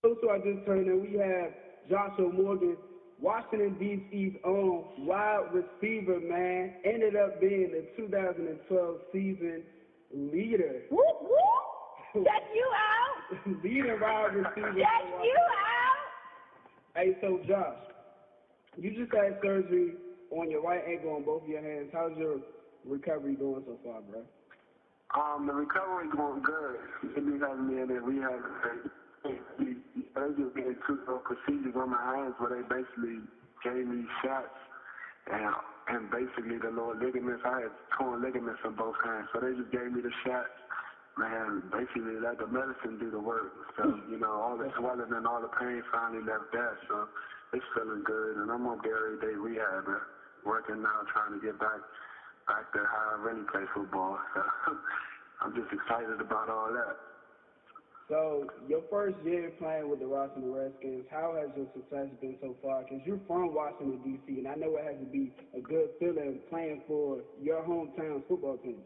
Those who are just turning in, we have Joshua Morgan, Washington, D.C.'s own wide receiver, man. Ended up being the 2012 season leader. Whoop, whoop. Check you out. Leading wide receiver. Check you out. Hey, so Josh, you just had surgery on your right ankle on both of your hands. How's your recovery going so far, bro? The recovery going good. They be having me in there rehab. They just did two procedures on my hands where they basically gave me shots and basically the lower ligaments. I had torn ligaments in both hands, so they just gave me the shots. Man, basically let the medicine do the work. So, all the swelling and all the pain finally left that. So it's feeling good, and I'm on every day rehab, working now, trying to get back to how I really play football. So I'm just excited about all that. So your first year playing with the Washington Redskins, how has your success been so far? Because you're from Washington, D.C., and I know it has to be a good feeling playing for your hometown football team.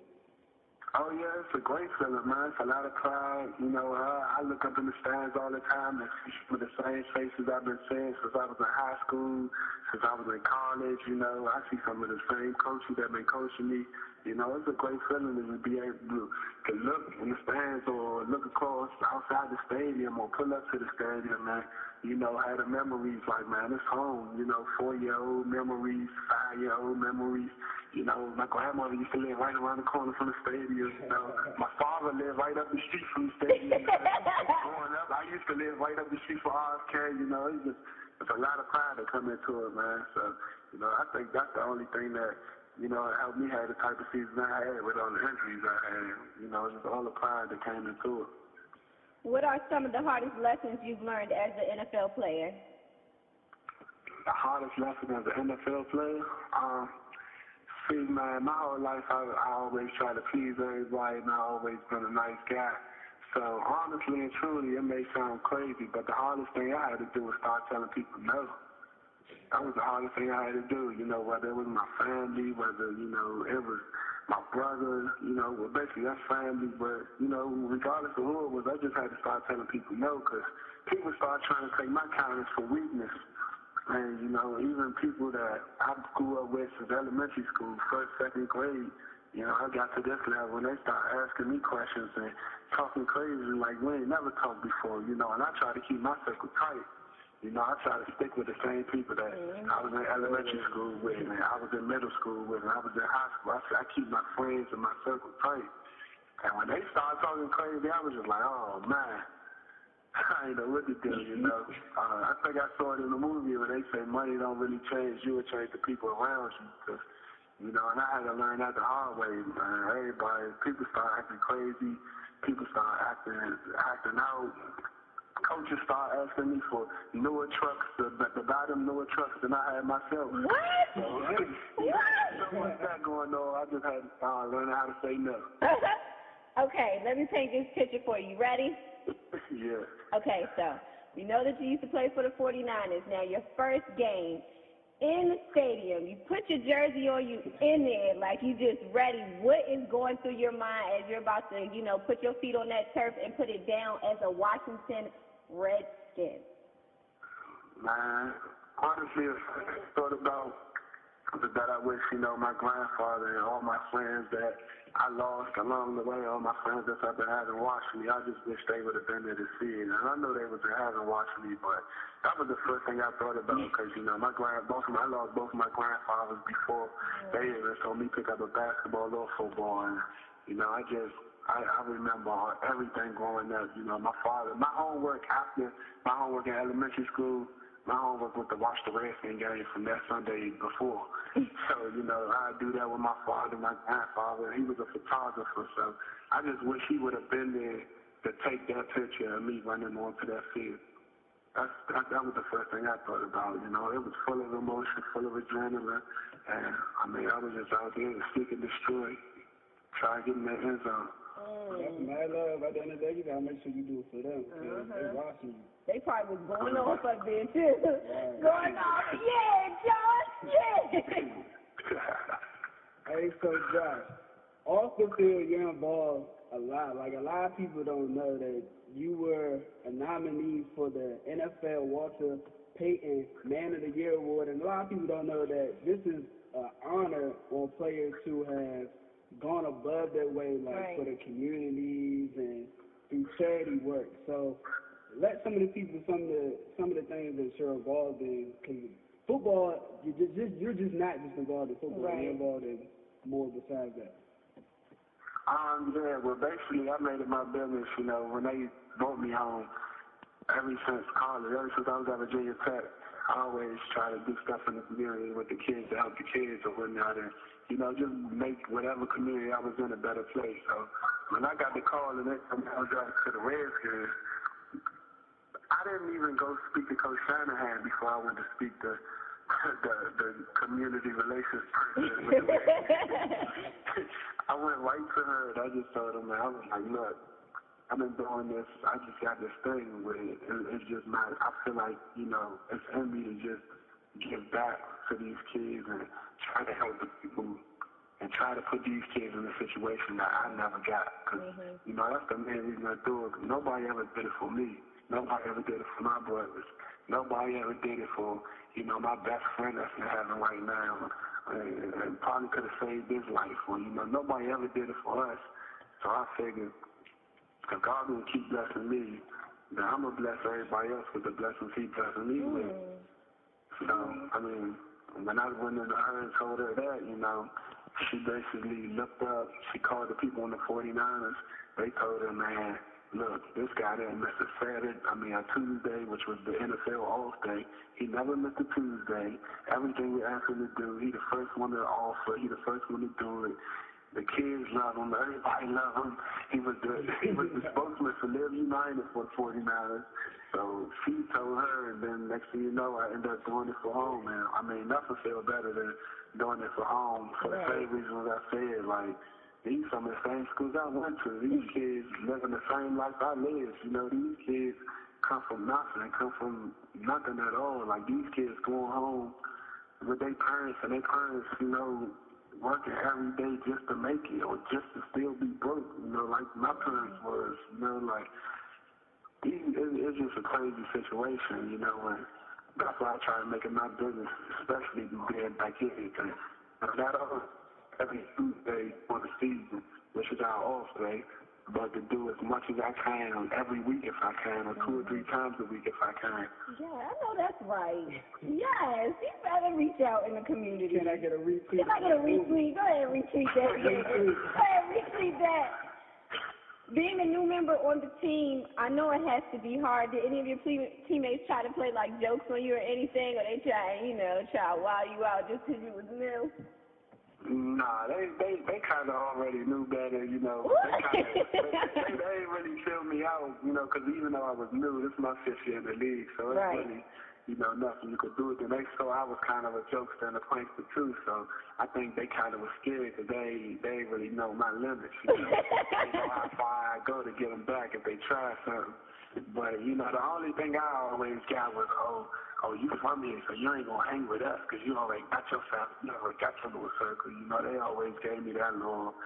Oh, yeah, it's a great feeling, man. It's a lot of pride. I look up in the stands all the time and see some of the same faces I've been seeing since I was in high school, since I was in college. I see some of the same coaches that have been coaching me. It's a great feeling to be able to look in the stands or look across outside the stadium or pull up to the stadium and, have the memories like, man, it's home. 4-year-old memories, 5-year-old memories. My grandmother used to live right around the corner from the stadium. My father lived right up the street from the stadium. Growing up, I used to live right up the street from RFK. It's a lot of pride that come into it, man. So, I think that's the only thing that, helped me have the type of season I had with all the injuries I had. Just all the pride that came into it. What are some of the hardest lessons you've learned as an NFL player? The hardest lesson as an NFL player? See, man, my whole life I always try to please everybody, and I've always been a nice guy. So honestly and truly, it may sound crazy, but the hardest thing I had to do was start telling people no. That was the hardest thing I had to do, whether it was my family, whether, it was my brother, well, basically that's family, but, regardless of who it was, I just had to start telling people no, because people started trying to take my kindness for weakness. And, even people that I grew up with since elementary school, first, second grade, I got to this level when they started asking me questions and talking crazy like we ain't never talked before, and I try to keep my circle tight. I try to stick with the same people that I was in elementary school with, and I was in middle school with, and I was in high school. I keep my friends and my circle tight. And when they started talking crazy, I was just like, oh, man. I ain't know what to do, I think I saw it in the movie where they say money don't really change you, it change the people around you. Cause, and I had to learn that the hard way, man. People start acting crazy, people start acting out. Coaches start asking me for newer trucks, to buy them newer trucks than I had myself. What? So, so much that going on, I just had to start learning how to say no. Okay, let me paint this picture for you. Ready? Yeah. Okay, so we know that you used to play for the 49ers. Now, your first game in the stadium, you put your jersey on, you in there like you just ready. What is going through your mind as you're about to, put your feet on that turf and put it down as a Washington Redskin? Man, honestly, I thought about that I wish, my grandfather and all my friends that I lost along the way, all my friends that have been having watching me, I just wish they would have been there to see it. And I know they was in having watching me, but that was the first thing I thought about because, I lost both of my grandfathers before they even saw me pick up a basketball or football. And, I remember everything growing up. My father, my homework in elementary school, my homework was to watch the Redskins game from that Sunday before. So, I do that with my father, my grandfather. He was a photographer, so I just wish he would have been there to take that picture of me running onto that field. That was the first thing I thought about. It was full of emotion, full of adrenaline, and I was just out there to seek and destroy, try to get in that end zone. That's mad love. At the end of the day, you gotta make sure you do it for them because they're watching you. They probably was going off up there too. Right. Going off, yeah, Josh, yeah. Hey, so Josh, off the field, you're involved a lot. Like, a lot of people don't know that you were a nominee for the NFL Walter Payton Man of the Year Award, and a lot of people don't know that this is an honor on players who have gone above their way, like for the communities and through charity work. So let some of the people, some of the things that you're involved in, because football, you're just not just involved in football. Right. You're involved in more besides that. Yeah, well, basically, I made it my business, you know, when they brought me home, ever since college, ever since I was at Virginia Tech, I always try to do stuff in the community with the kids to help the kids or whatnot, and, you know, just make whatever community I was in a better place. So when I got the call and they come out to the Redskins, I didn't even go speak to Coach Shanahan before I went to speak to the community relations person. I went right to her and I just told her, man, I was like, look, I've been doing this. I just got this thing with it. It's just not, I feel like, you know, it's in me to just give back to these kids and try to help the people and try to put these kids in a situation that I never got. Because, you know, that's the main reason I do it. Nobody ever did it for me. Nobody ever did it for my brothers. Nobody ever did it for, you know, my best friend that's in heaven right now. And probably could have saved his life. Or, you know, nobody ever did it for us. So I figured, if God will keep blessing me, then I'm going to bless everybody else with the blessings He blessing me with. So, I mean, when I went into her and told her that, you know, she basically looked up, she called the people on the 49ers. They told her, man, look, this guy didn't miss a Tuesday, which was the NFL All Day. He never missed a Tuesday. Everything we asked him to do, he the first one to offer. He the first one to do it. The kids love him. Everybody love him. He was the spokesman for Live United for the 49ers. So she told her, and then next thing you know, I ended up doing it for home. And I mean, nothing felt better than doing it for home for the same reasons I said. Like, these some of the same schools I went to. These kids living the same life I lived. You know, these kids come from nothing, come from nothing at all. Like, these kids going home with their parents, and their parents, you know, working every day just to make it or just to still be broke, you know, like my parents was, you know, like, it's just a crazy situation, you know, and that's why I try to make it my business, especially being back in it. Not all every Tuesday for the season, which is our off day, but to do as much as I can every week if I can, or 2 or 3 times a week if I can. Yeah, I know that's right. Yes, you better reach out in the community. Can I get a retweet? Can I get a retweet? Go ahead and retweet that. Go ahead and retweet that. Being a new member on the team, I know it has to be hard. Did any of your teammates try to play, like, jokes on you or anything, or they try to wow you out just because you was new? Nah, they kind of already knew better, you know. They didn't really fill me out, you know, because even though I was new, this is my 5th year in the league, so it's really, you know, nothing you could do with it. And they saw I was kind of a jokester and a prankster too, so I think they kind of were scared because they didn't really know my limits, you know. They know how far I go to get them back if they try something. But, you know, the only thing I always got was, oh, you from here, so you ain't going to hang with us because you already got your family, you already got your little circle. You know, they always gave me that little,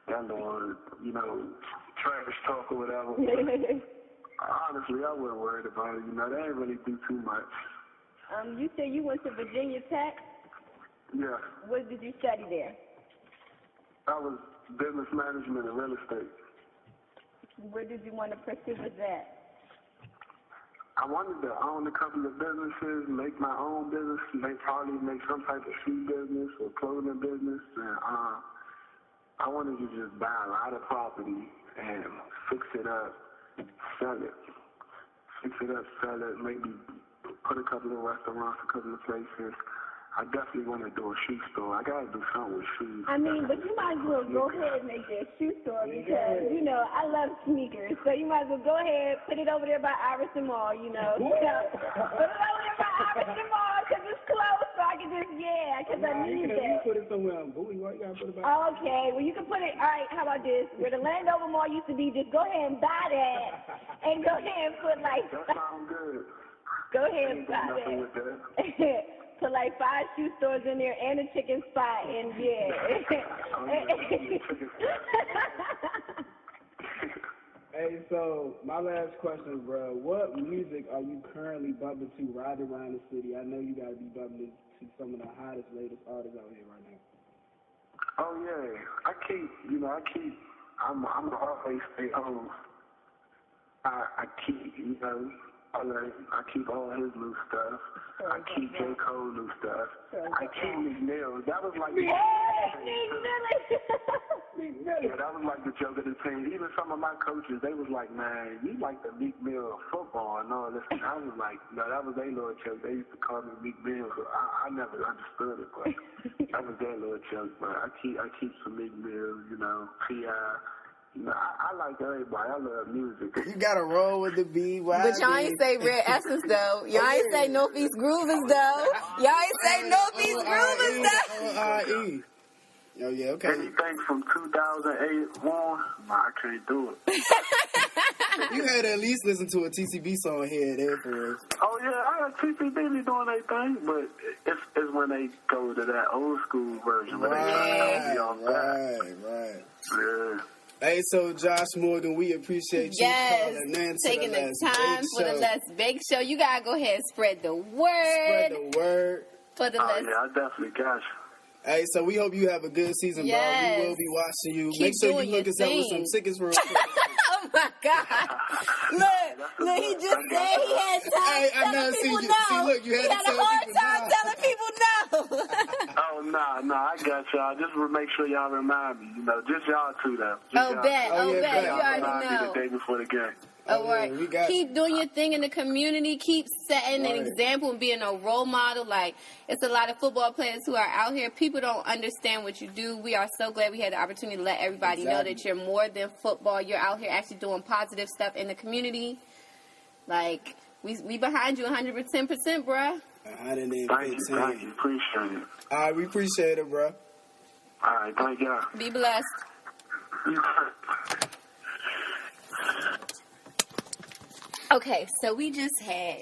you know, trash talk or whatever. Honestly, I wasn't worried about it. You know, they didn't really do too much. You said you went to Virginia Tech? Yeah. What did you study there? I was business management and real estate. Where did you want to pursue with that? I wanted to own a couple of businesses, make my own business, probably make some type of shoe business or clothing business. And I wanted to just buy a lot of property and fix it up, sell it. Maybe put a couple of restaurants, a couple of places. I definitely want to do a shoe store. I got to do something with shoes. I mean, but you might as well go ahead and make that shoe store because, you know, I love sneakers. So you might as well go ahead, put it over there by Iverson Mall, you know. Put it over there by Iverson Mall because it's close so I can just, because I need that. You put it somewhere on Bowie. Why you got to put it by? Okay, well, you can put it, all right, how about this? Where the Landover Mall used to be, just go ahead and buy that and go ahead and put like. That sounds good. Go ahead and buy that. Put like 5 shoe stores in there and a chicken spot, and Hey, so my last question, bro. What music are you currently bumping to right around the city? I know you got to be bumping to some of the hottest, latest artists out here right now. Oh yeah, I'm always stay home. I keep, I keep all his new stuff. I keep J. Cole new stuff. I keep Meek Mill. That was like Yeah, that was like the joke of the team. Even some of my coaches, they was like, man, you like the Meek Mill of football and all this. And I was like, no, that was their little joke. They used to call me Meek Mill. I never understood it, but that was their little joke. But I keep some Meek Mill, T.I. I like everybody. I love music. You gotta roll with the beat. But y'all ain't say Red Essence, though. Y'all ain't say Northeast Groovers, though. Y'all ain't say Northeast Groovers, though. O-I-E. Oh, yeah, okay. Anything from 2008 on, I can't do it. You had to at least listen to a TCB song here and there for us. Oh, yeah, I got TCB be doing their thing, but it's when they go to that old school version. Where they try to be on right. Yeah. Hey, so Josh Morgan, we appreciate you calling in taking to the time for the LesBake Show. You gotta go ahead and spread the word. For the yeah, I definitely got you. Hey, so we hope you have a good season, bro. We will be watching you. Keep Make sure you doing hook us up with some tickets real quick. Oh my God! Look, he just said he had time telling people no. See, look, you had a hard time telling people no. Oh, no, I got y'all. Just make sure y'all remind me, just y'all two, though. Bet. You already Remind know. me the day before the game. All right. Keep doing your thing in the community. Keep setting an example and being a role model. Like, it's a lot of football players who are out here. People don't understand what you do. We are so glad we had the opportunity to let everybody know that you're more than football. You're out here actually doing positive stuff in the community. Like, we behind you 110%, bruh. 115. Thank you. Appreciate it. All right, we appreciate it, bro. All right, thank y'all. Be blessed. Okay, so we just had